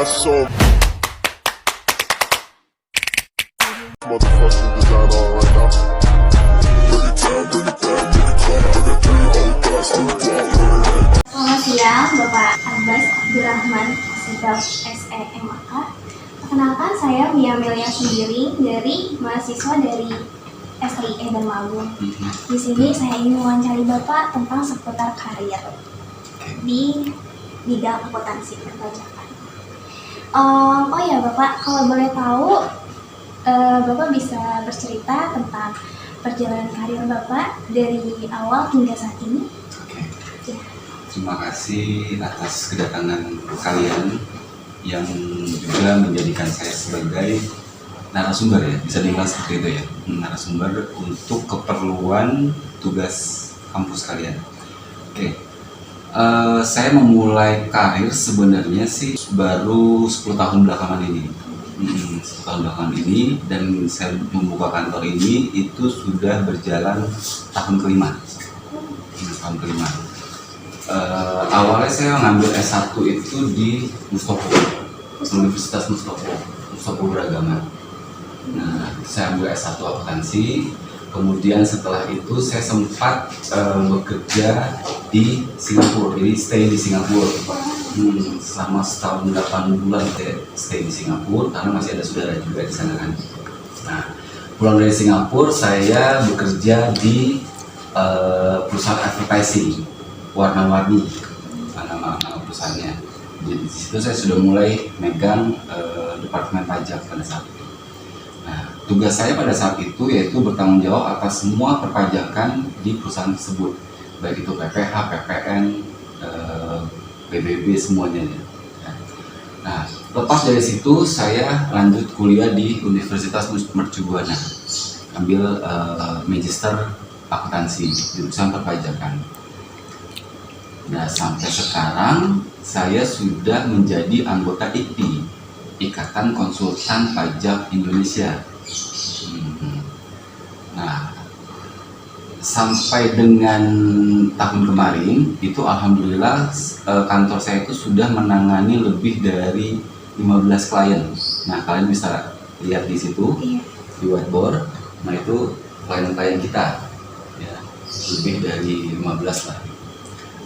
got so motherfucking design on right now. Bring it down, bring it down, bring it down. I got three old guys to walk. Selamat siang, Bapak Abbas Abdurrahman, Sedap SEMAK. Perkenalkan, saya Mia Melia sendiri dari mahasiswa dari STIE dan Magung. Di sini saya ingin mewawancari Bapak tentang seputar karir di bidang akuntansi perpajakan. Oh ya Bapak, kalau boleh tahu, Bapak bisa bercerita tentang perjalanan karir Bapak dari awal hingga saat ini? Oke. Terima kasih atas kedatangan kalian yang juga menjadikan saya sebagai narasumber, ya, bisa dibilang seperti itu ya, narasumber untuk keperluan tugas kampus kalian. Oke. Saya memulai karir sebenarnya sih baru 10 tahun belakangan ini. 10 tahun belakangan ini, dan saya membuka kantor ini itu sudah berjalan tahun kelima. Tahun kelima. Awalnya saya mengambil S1 itu di Mustopo, Universitas Mustopo Beragama. Nah, saya ambil S1 akuntansi. Kemudian setelah itu saya sempat bekerja di Singapura, jadi stay di Singapura selama setahun 8 bulan saya stay di Singapura karena masih ada saudara juga di sana kan. Nah, pulang dari Singapura saya bekerja di perusahaan advertising warna-warni, nama perusahaannya. Jadi di situ saya sudah mulai megang departemen pajak pada saat itu. Nah, tugas saya pada saat itu yaitu bertanggung jawab atas semua perpajakan di perusahaan tersebut, baik itu PPH, PPN, PBB, semuanya. Nah, lepas dari situ saya lanjut kuliah di Universitas Mercu Buana, ambil magister akuntansi di jurusan perpajakan. Nah, sampai sekarang saya sudah menjadi anggota IKPI, Ikatan Konsultan Pajak Indonesia. Nah, sampai dengan tahun kemarin itu alhamdulillah kantor saya itu sudah menangani lebih dari 15 klien. Nah, kalian bisa lihat di situ di whiteboard. Nah, itu klien-klien kita ya, lebih dari 15 lah.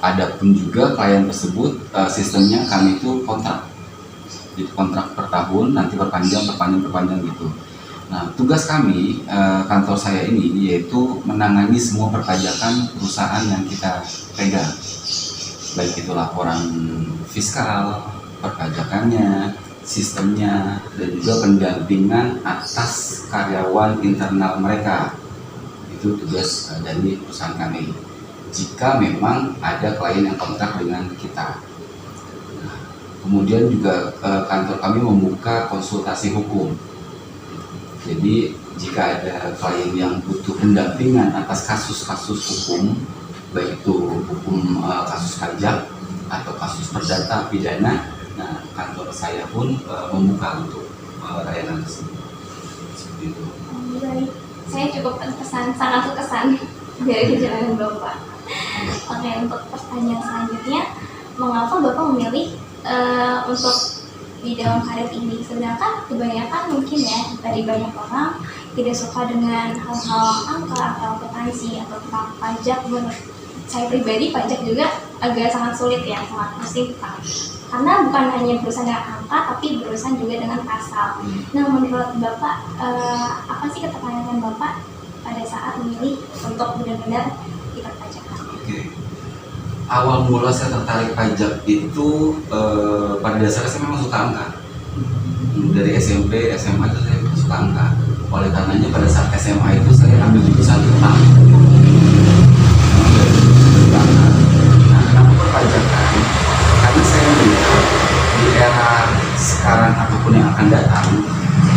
Adapun juga klien tersebut sistemnya kami itu kontrak. Jadi kontrak per tahun, nanti perpanjang gitu. Nah, tugas kami kantor saya ini yaitu menangani semua perpajakan perusahaan yang kita pegang, baik itu laporan fiskal, perpajakannya, sistemnya, dan juga pendampingan atas karyawan internal mereka. Itu tugas dari perusahaan kami. Jika memang ada klien yang kontrak dengan kita. Kemudian juga kantor kami membuka konsultasi hukum. Jadi jika ada klien yang butuh pendampingan atas kasus-kasus hukum, baik itu hukum kasus pajak atau kasus perdata pidana, nah kantor saya pun membuka untuk layanan tersebut. Seperti itu. Baik, saya cukup sangat terkesan dari perjalanan Bapak. Oke, untuk pertanyaan selanjutnya, mengapa Bapak memilih untuk di dalam karir ini? Sedangkan kebanyakan mungkin ya dari banyak orang tidak suka dengan hal-hal angka atau akuntansi atau tentang pajak. Menurut saya pribadi pajak juga agak sangat sulit ya, sangat pusing karena bukan hanya berurusan dengan angka tapi berurusan juga dengan pasal. Nah, menurut Bapak apa sih ketertarikan Bapak pada saat memilih untuk benar-benar di perpajakan? Oke. Awal mula saya tertarik pajak itu pada dasarnya saya memang suka angka. Dari SMP, SMA itu saya suka angka. Oleh karenanya pada saat SMA itu saya ambil jurusan utang. Nah, kenapa perpajakan? Karena saya melihat di era sekarang ataupun yang akan datang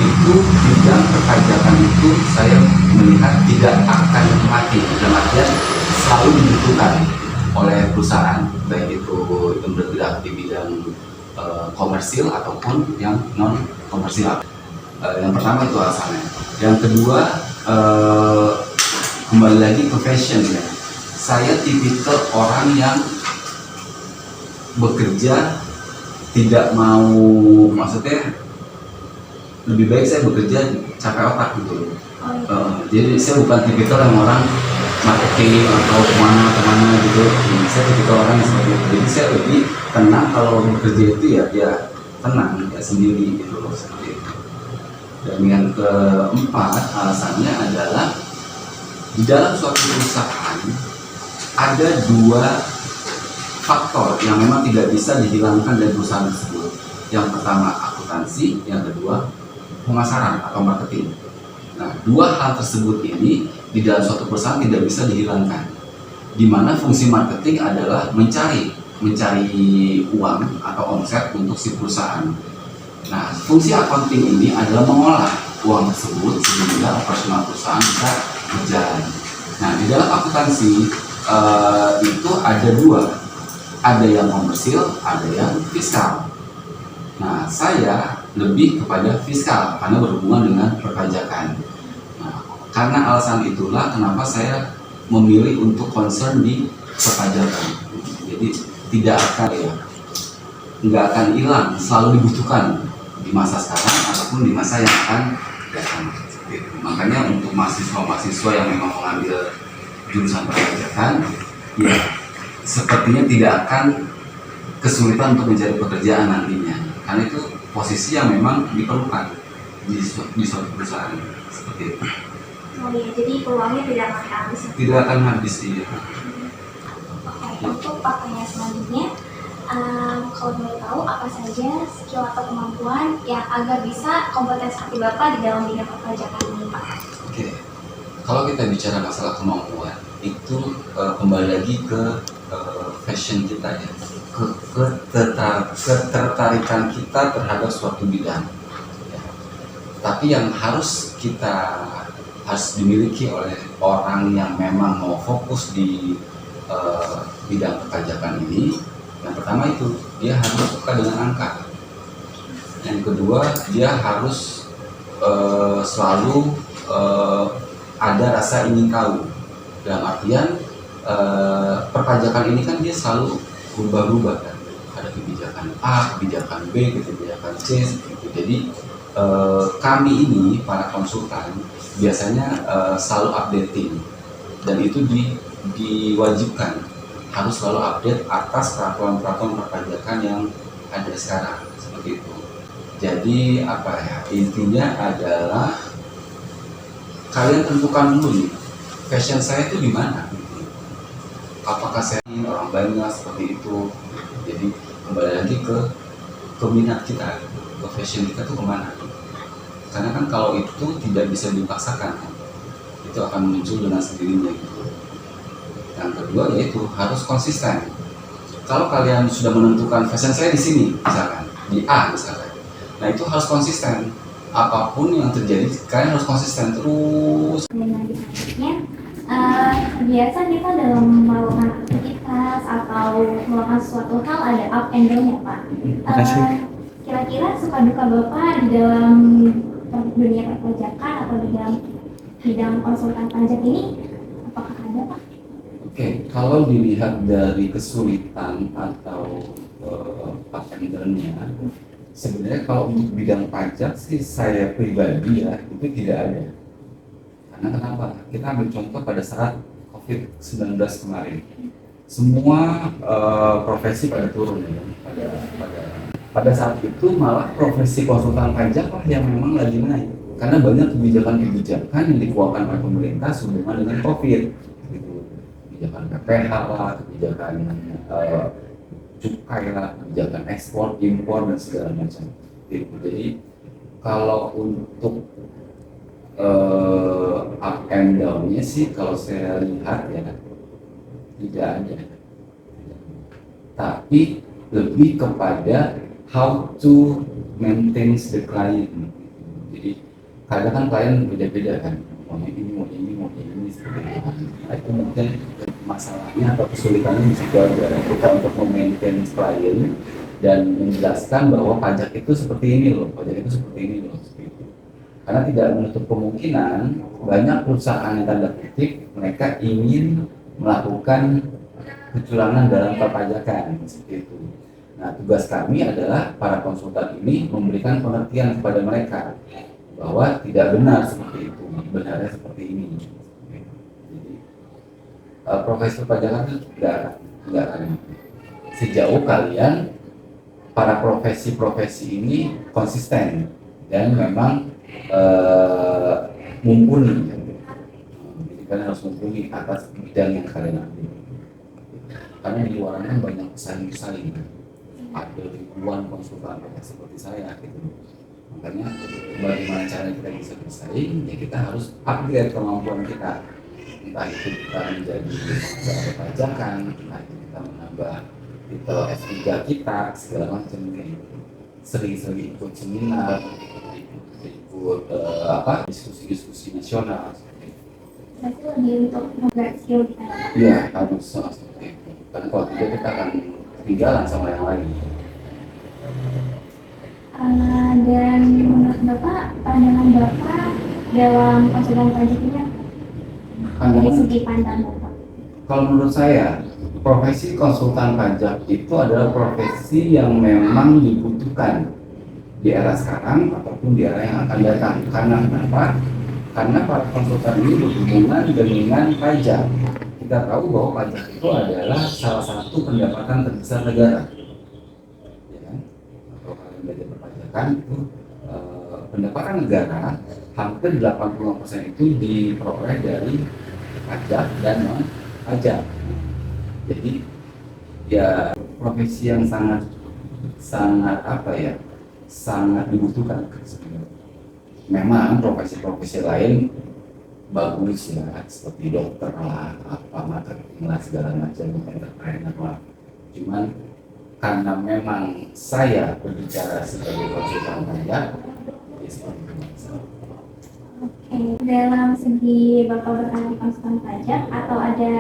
itu bidang perpajakan itu saya melihat tidak akan mati, dalam artian selalu dibutuhkan oleh perusahaan, baik itu yang bergerak di bidang komersil ataupun yang non komersil. Yang pertama itu alasannya. Yang kedua, kembali lagi ke fashion ya. Saya tipikal orang yang bekerja tidak mau, maksudnya lebih baik saya bekerja capek otak gitu loh. Oh, iya. Jadi saya bukan tipikal yang orang marketing atau kemana gitu. Saya tipikal orang yang seperti itu. Jadi saya lebih tenang kalau bekerja itu ya tenang ya sendiri gitu loh, seperti itu. Dan yang keempat alasannya adalah di dalam suatu perusahaan ada dua faktor yang memang tidak bisa dihilangkan dari perusahaan tersebut. Yang pertama akuntansi, yang kedua pemasaran atau marketing. Nah, dua hal tersebut ini di dalam suatu perusahaan tidak bisa dihilangkan. Di mana fungsi marketing adalah mencari uang atau omset untuk si perusahaan. Nah, fungsi accounting ini adalah mengolah uang tersebut sehingga operasional perusahaan bisa berjalan. Nah, di dalam akuntansi itu ada dua, ada yang komersil, ada yang fiskal. Nah, saya lebih kepada fiskal karena berhubungan dengan perpajakan. Nah, karena alasan itulah kenapa saya memilih untuk concern di perpajakan. Jadi nggak akan hilang, selalu dibutuhkan di masa sekarang ataupun di masa yang akan datang. Makanya untuk mahasiswa yang memang mengambil jurusan perpajakan, ya sepertinya tidak akan kesulitan untuk mencari pekerjaan nantinya, karena itu posisi yang memang diperlukan di suatu perusahaan seperti itu. Oh iya, jadi peluangnya tidak akan habis. Tidak akan habis, iya. Oke, untuk pertanyaan selanjutnya, kalau boleh tahu apa saja skill atau kemampuan yang agar bisa kompeten seperti Bapak di dalam bidang perpajakan ini, Pak? Oke, kalau kita bicara masalah kemampuan itu kembali lagi ke passion kita ya, ketertarikan kita terhadap suatu bidang ya. Tapi yang harus dimiliki oleh orang yang memang mau fokus di bidang perpajakan ini, yang pertama itu dia harus suka dengan angka, yang kedua dia harus selalu ada rasa ingin tahu, dalam artian perpajakan ini kan dia selalu berubah-ubah kan, ada kebijakan A, kebijakan B, kebijakan C gitu. Jadi kami ini para konsultan biasanya selalu updating, dan itu diwajibkan harus selalu update atas peraturan-peraturan perpajakan yang ada sekarang seperti itu. Jadi apa ya, intinya adalah kalian tentukan dulu nih, passion saya itu di mana. Apakah saya ingin orang banyak seperti itu? Jadi kembali lagi ke minat kita, ke passion kita tuh kemana? Karena kan kalau itu tidak bisa dipaksakan, itu akan muncul dengan sendirinya gitu. Yang kedua yaitu harus konsisten. Kalau kalian sudah menentukan passion saya di sini, misalkan di A misalkan, nah itu harus konsisten. Apapun yang terjadi, kalian harus konsisten terus. Dengan selanjutnya, biasa kita dalam melakukan aktivitas atau melakukan suatu hal ada up and down ya Pak. Kira-kira suka duka Bapak di dalam dunia perpajakan atau di dalam bidang konsultan pajak ini, apakah ada Pak? Oke, kalau dilihat dari kesulitan atau up and down-nya, sebenarnya kalau untuk bidang pajak sih saya pribadi ya itu tidak ada. Karena kenapa? Kita ambil contoh pada saat COVID-19 kemarin, semua profesi pada turun ya. Pada saat itu malah profesi konsultan pajak lah yang memang lagi naik, karena banyak kebijakan-kebijakan yang dikeluarkan oleh pemerintah sehubungan dengan COVID, gitu. Kebijakan PPH lah, kebijakan cukai lah, kebijakan ekspor, impor dan segala macam. Jadi kalau untuk up and down-nya sih kalau saya lihat ya tidak ada. Tapi lebih kepada how to maintain the client. Jadi kadang kan klien beda-beda kan, mau ini seperti itu. Nah, itu mungkin masalahnya atau kesulitannya bisa kita untuk memaintain klien dan menjelaskan bahwa pajak itu seperti ini loh, seperti itu. Karena tidak menutup kemungkinan banyak perusahaan yang tanda kutip mereka ingin melakukan kecurangan dalam perpajakan seperti itu. Nah, tugas kami adalah para konsultan ini memberikan pengertian kepada mereka bahwa tidak benar seperti itu, benarnya seperti ini. Jadi, profesi perpajakan itu tidak akan sejauh kalian para profesi-profesi ini konsisten dan memang mumpuni. Jadi kalian harus mumpuni atas bidang yang kalian ambil. Karena di luar kan banyak pesaing-pesaing, ada ribuan konsultan seperti saya gitu. Makanya bagaimana cara kita bisa bersaing, ya kita harus upgrade kemampuan kita. Entah itu kita menjadi pengacara perpajakan, entah itu kita menambah titel S3 kita, segala macam kayak gitu. Sering-sering ikut seminar, ikut diskusi-diskusi nasional. Berarti lebih untuk menggunakan skill kita. Iya, harus seperti itu. Karena kalau tidak kita akan ketinggalan sama yang lain. Dan menurut Bapak, pandangan Bapak dalam konsultan pajak ini dari segi pandang Bapak? Kalau menurut saya, profesi konsultan pajak itu adalah profesi yang memang dibutuhkan di era sekarang ataupun di era yang akan datang. Karena kenapa? Karena para konsultan ini berhubungan dengan pajak. Kita tahu bahwa pajak itu adalah salah satu pendapatan terbesar negara. Ya kan? Kalau kalian belajar perpajakan itu pendapatan negara hampir 80% itu diperoleh dari pajak dan non pajak. Jadi ya profesi yang sangat sangat dibutuhkan sebenarnya. Memang profesi-profesi lain bagus ya, seperti dokter lah, marketing lah, segala macam, entrepreneur lah. Cuman karena memang saya berbicara sebagai konsultan pajak, ya seperti itu. Oke, dalam segi Bapak berkarir konsultan pajak, atau ada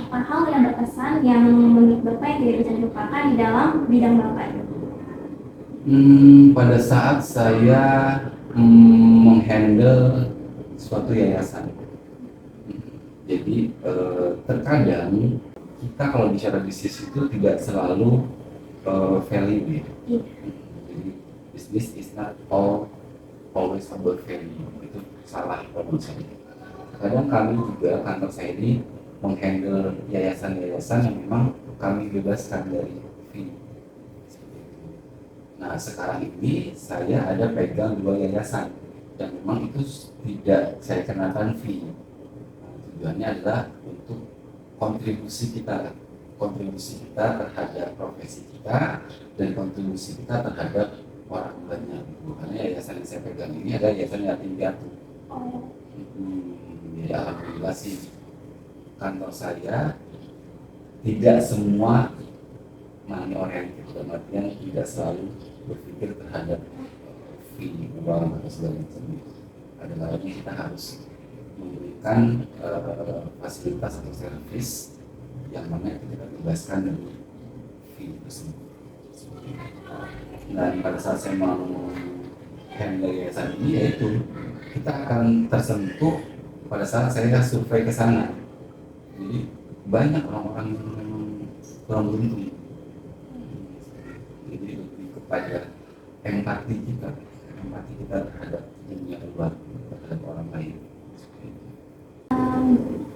apa hal yang berkesan yang menurut Bapak yang tidak bisa dilupakan di dalam bidang Bapak? Pada saat saya menghandle suatu yayasan. Jadi terkadang kita kalau bicara bisnis itu tidak selalu value. Jadi bisnis is not always about value. Itu salah menurut saya. Kadang kami juga kantor saya ini menghandle yayasan-yayasan yang memang kami bebaskan dari fee. Nah sekarang ini saya ada pegang 2 yayasan dan memang itu tidak saya kenakan fee. Tujuannya adalah untuk kontribusi kita terhadap profesi kita dan kontribusi kita terhadap orang banyak. Karena yayasan yang saya pegang ini adalah yayasan yatim piatu. Jadi alhamdulillah sih kantor saya tidak semua money oriented, dalam artian tidak selalu berpikir terhadap fee, uang atau segala macam. Ada kalanya kita harus memberikan fasilitas atau servis yang mana itu kita bebaskan dari fee tersebut. Dan pada saat saya mau handle yayasan ini, yaitu kita akan tersentuh pada saat saya survei ke sana. Jadi banyak orang-orang yang memang kurang beruntung. Jadi lebih kepada empati kita terhadap dunia luar, terhadap orang lain.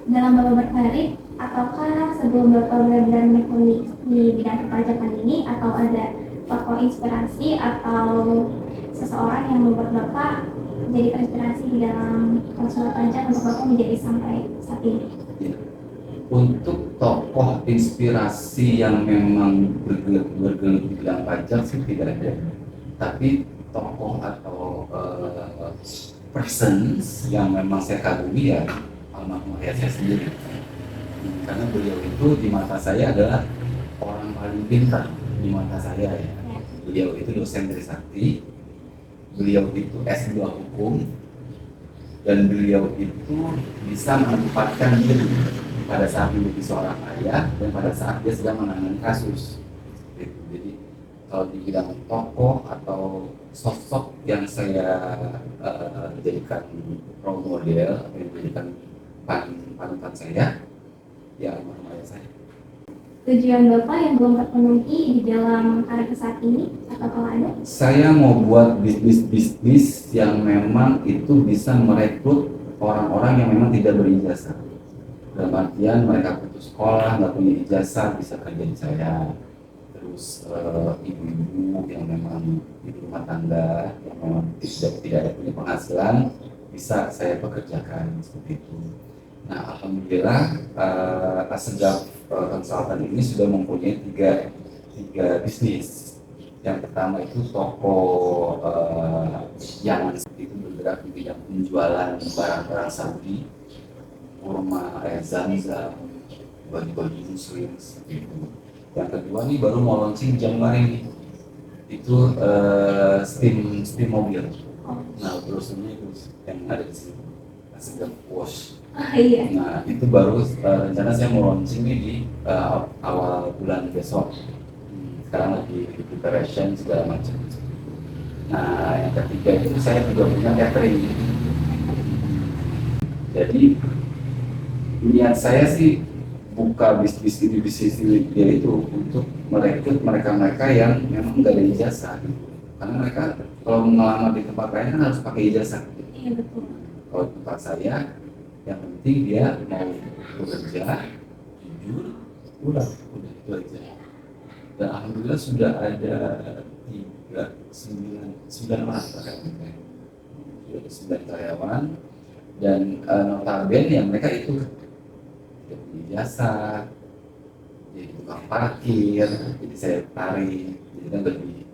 Dalam Bapak berkarir, ataukah sebelum Bapak benar-benar menekuni di bidang perpajakan ini, atau ada tokoh inspirasi atau seseorang yang membuat Bapak jadi terinspirasi di dalam konsultan pajak untuk Bapak menjadi sampai saat ini? Ya. Untuk tokoh inspirasi yang memang bergelut di bidang pajak sih tidak ada, tapi tokoh atau persons yang memang saya kagumi ya almarhum ayah saya sendiri. Karena beliau itu di mata saya adalah orang paling pintar di mata saya ya. Beliau itu dosen Trisakti, beliau itu S2 hukum, dan beliau itu bisa menempatkan diri pada saat menjadi seorang ayah dan pada saat dia sedang menangani kasus. Jadi kalau di bidang tokoh atau sosok yang saya jadikan role model atau yang jadikan panutan saya, ya almarhum ayah saya. tujuan Bapak yang belum terpenuhi di dalam karir saat ini, atau kalau ada? Saya mau buat bisnis yang memang itu bisa merekrut orang-orang yang memang tidak berijazah. Dalam artian mereka putus sekolah, nggak punya ijazah, bisa kerja di saya. Terus ibu-ibu yang memang ibu rumah tangga, yang memang tidak punya penghasilan, bisa saya pekerjakan seperti itu. Nah, alhamdulillah Asegaf Konsultan ini sudah mempunyai tiga bisnis. Yang pertama itu toko yang itu bergerak di bidang penjualan barang-barang Saudi, kurma, air zam-zam, baju-baju muslim seperti itu. Yang kedua nih baru mau launching Januari ini, itu steam mobil. Nah, brosurnya itu yang ada di sini, Asegaf Wash. Iya. Nah, itu baru rencana saya mau launching nih di awal bulan besok. Sekarang lagi preparation segala macam. Nah, yang ketiga itu saya juga punya catering. Jadi niat saya sih buka bisnis ini dia itu untuk merekrut mereka yang memang nggak ada ijazah gitu. Karena mereka kalau melamar di tempat lain kan harus pakai ijazah. Iya, betul. Kalau di tempat saya yang penting dia mau bekerja jujur, udah itu aja. Dan alhamdulillah sudah ada 9 orang karyawan, sudah ada 9 karyawan, dan notabene yang mereka itu tidak punya jasa, jadi tukang parkir, jadi saya tarik, jadi kan lebih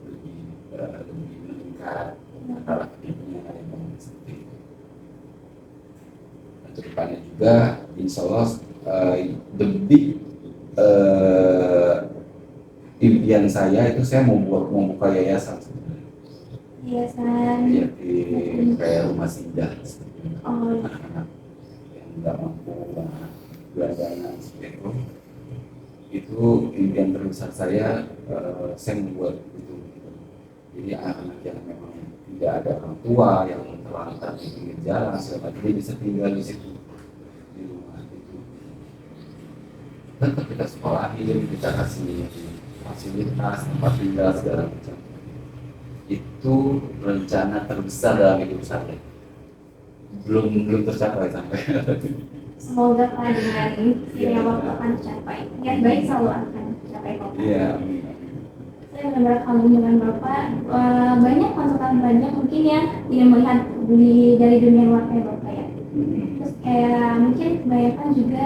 meningkat antara hidupnya yang seperti itu. Kedepannya juga insya Allah the big impian saya itu saya mau buka yayasan sebenarnya. Yayasan. Ya, di kayak rumah singgah Oh, anak-anak yang nggak mampu belajar seperti itu impian terbesar saya membuat itu. Jadi anak-anak yang memang tidak ada orang tua yang terlantar di pinggir jalan segala macam, dia bisa tinggal di situ di rumah itu. Tetap kita sekolahin, kita kasih fasilitas tempat tinggal segala macam. Itu rencana terbesar dalam hidup saya. Belum tercapai sampai. semoga Pak dengan seiring waktu akan tercapai. Niat baik selalu akan tercapai kok. Iya. Saya benar-benar kagum dengan Bapak. Banyak konsultan banyak mungkin yang tidak melihat dari dunia luar kayak Bapak ya. Terus kayak mungkin kebanyakan juga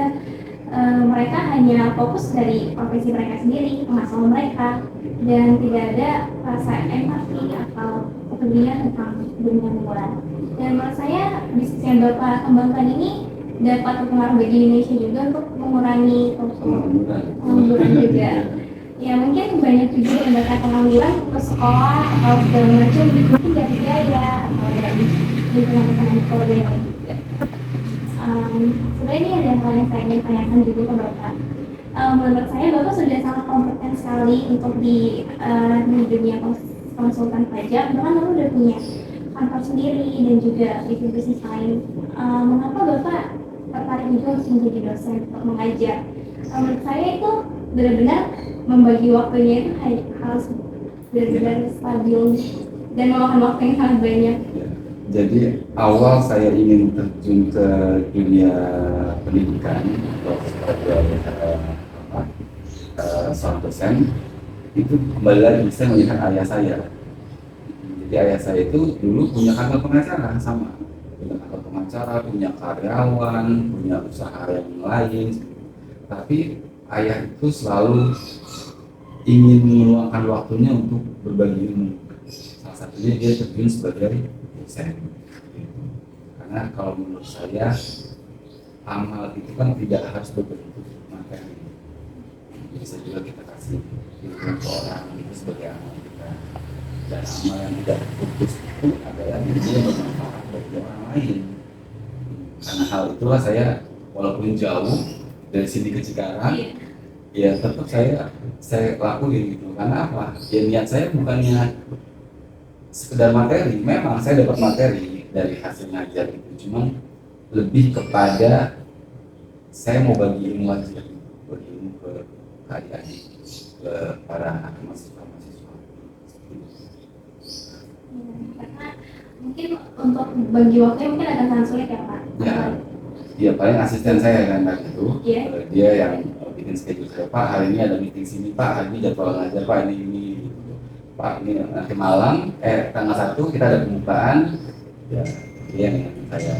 mereka hanya fokus dari profesi mereka sendiri, masalah mereka, dan tidak ada rasa empati atau kepedulian tentang dunia luar. Dan menurut saya bisnis yang Bapak kembangkan ini dapat berpengaruh bagi Indonesia juga untuk mengurangi pengangguran juga. Ya mungkin banyak juga yang bakal pengangguran ke sekolah atau segala macam mungkin dari biaya atau dari lingkungan keluarga yang lain juga. Sebenarnya ini ada hal yang saya ingin tanyakan juga ke Bapak. Menurut saya Bapak sudah sangat kompeten sekali untuk di dunia konsultan pajak, bahkan Bapak udah punya kantor sendiri dan juga bisnis lain. Mengapa Bapak tertarik juga untuk menjadi dosen untuk mengajar? Menurut saya itu benar-benar membagi waktunya itu harus benar-benar stabil dan memakan waktu yang sangat banyak. Jadi awal saya ingin terjun ke dunia pendidikan atau sebagai seorang dosen itu kembali lagi saya melihat ayah saya. Jadi ayah saya itu dulu punya kantor pengacara sama, punya kantor pengacara, punya karyawan, punya usaha yang lain. Tapi ayah itu selalu ingin meluangkan waktunya untuk berbagi ilmu. Salah satunya dia terjun sebagai dosen. Karena kalau menurut saya amal itu kan tidak harus berbentuk materi. Bisa juga kita kasih ilmu ke orang itu sebagai amal kita. Dan amal yang tidak berbentuk itu adalah ilmu yang bermanfaat bagi orang lain. Karena hal itulah saya walaupun jauh dari sini ke Cikarang, ya tetap saya lakuin gitu. Karena apa? Ya niat saya bukannya sekedar materi. Memang saya dapat materi dari hasil ngajar itu, cuman lebih kepada saya mau bagi ilmu aja, bagi ilmu ke adik-adik para mahasiswa-mahasiswa. Karena mungkin untuk bagi waktunya mungkin agak sangat sulit ya Pak. Ya paling asisten saya kan tadi itu, Iya. dia yang bikin schedule saya, Pak hari ini ada meeting sini, Pak hari ini jadwal ngajar, Pak ini, Pak ini nanti malam, tanggal 1 kita ada pembukaan, ya dia yang saya,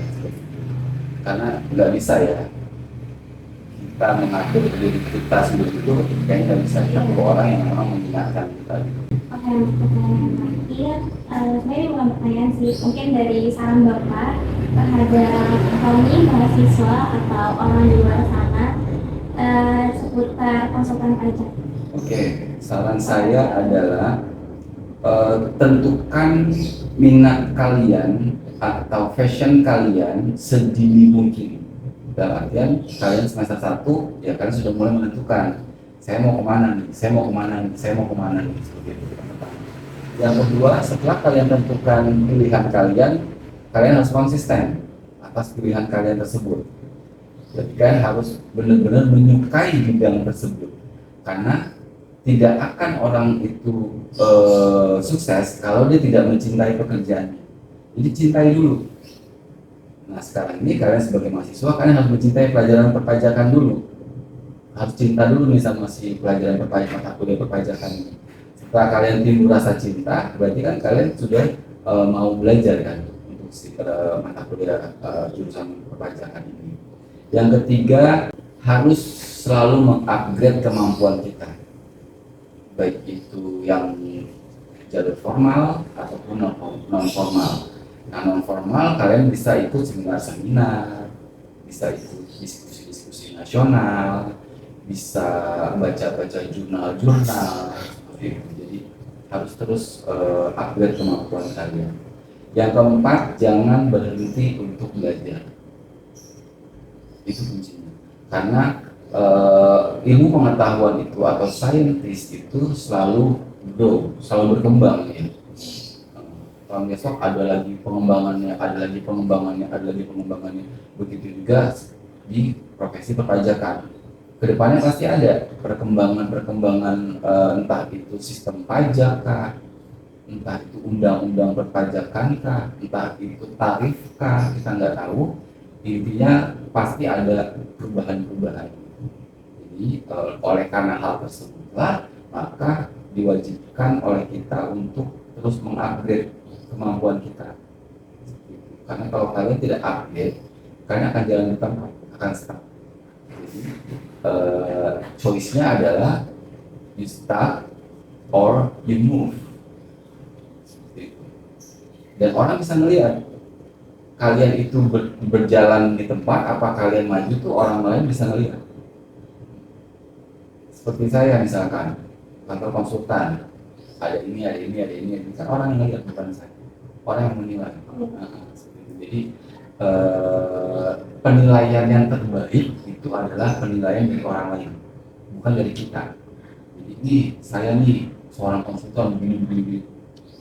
karena nggak bisa ya kita mengatur diri kita sendiri itu kayaknya nggak bisa, kita perlu orang yang memang mengingatkan kita. Oke, pertanyaan iya, saya bukan pertanyaan sih, mungkin dari saran Bapak terhadap kami mahasiswa atau orang di luar sana seputar konsultan pajak. Oke, saran saya adalah tentukan minat kalian atau passion kalian sedini mungkin. Dalam artian kalian semester 1 ya kalian sudah mulai menentukan saya mau kemana nih, saya mau kemana nih, saya mau kemana nih, seperti itu. Yang kedua, setelah kalian tentukan pilihan kalian, kalian harus konsisten atas pilihan kalian tersebut. Jadi kalian harus benar-benar menyukai bidang tersebut, karena tidak akan orang itu sukses kalau dia tidak mencintai pekerjaannya. Jadi cintai dulu. Nah sekarang ini kalian sebagai mahasiswa, kalian harus mencintai pelajaran perpajakan dulu. Harus cinta dulu nih sama si pelajaran perpajakan, mata kuliah perpajakan ini. Setelah kalian timbul rasa cinta, berarti kan kalian sudah mau belajar kan untuk si mata kuliah jurusan perpajakan ini. Yang ketiga, harus selalu mengupgrade kemampuan kita, baik itu yang jalur formal ataupun non formal. Nah non formal kalian bisa ikut seminar-seminar, bisa ikut diskusi-diskusi nasional, bisa baca-baca jurnal-jurnal seperti itu. Jadi harus terus upgrade kemampuan kalian. Yang keempat, jangan berhenti untuk belajar. Itu kuncinya. Karena ilmu pengetahuan itu atau saintis itu selalu grow, selalu berkembang ya. Tahun besok ada lagi pengembangannya, ada lagi pengembangannya, ada lagi pengembangannya. Begitu juga di profesi perpajakan. Kedepannya pasti ada perkembangan-perkembangan, entah itu sistem pajak kah, entah itu undang-undang perpajakan kah, entah itu tarif kah, kita nggak tahu. Intinya pasti ada perubahan-perubahan. Jadi oleh karena hal tersebutlah maka diwajibkan oleh kita untuk terus mengupgrade kemampuan kita. Karena kalau kalian tidak upgrade, kalian akan jalan di tempat, akan stuck. Jadi choice-nya adalah you start or you move. Dan orang bisa melihat kalian itu berjalan di tempat, apa kalian maju tuh orang lain bisa melihat. Seperti saya misalkan kantor konsultan, ada ini, ada ini, ada ini, kan orang yang melihat bukan saya, orang yang menilai. Jadi penilaian yang terbaik itu adalah penilaian dari orang lain, bukan dari kita. Jadi ini saya nih seorang konsultan begini.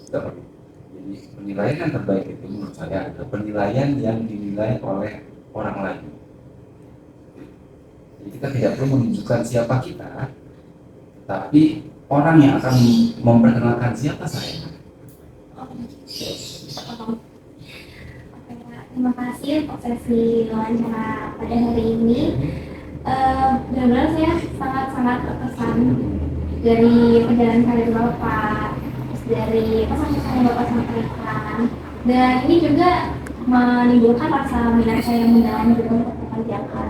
Jadi penilaian yang terbaik itu menurut saya adalah penilaian yang dinilai oleh orang lain. Jadi kita tidak perlu menunjukkan siapa kita, tapi orang yang akan memperkenalkan siapa saya. Terima kasih untuk sesi wawancara pada hari ini. Benar-benar saya sangat-sangat terkesan dari perjalanan karir Bapak, terus dari pesan-pesan yang Bapak sampaikan, dan ini juga menimbulkan rasa minat saya yang mendalam juga untuk perpajakan.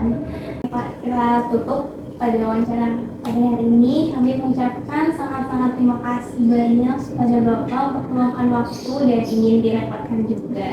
Kita tutup pada wawancara pada hari ini. Kami mengucapkan sangat-sangat terima kasih banyak kepada Bapak untuk meluangkan waktu dan ingin direpotkan juga.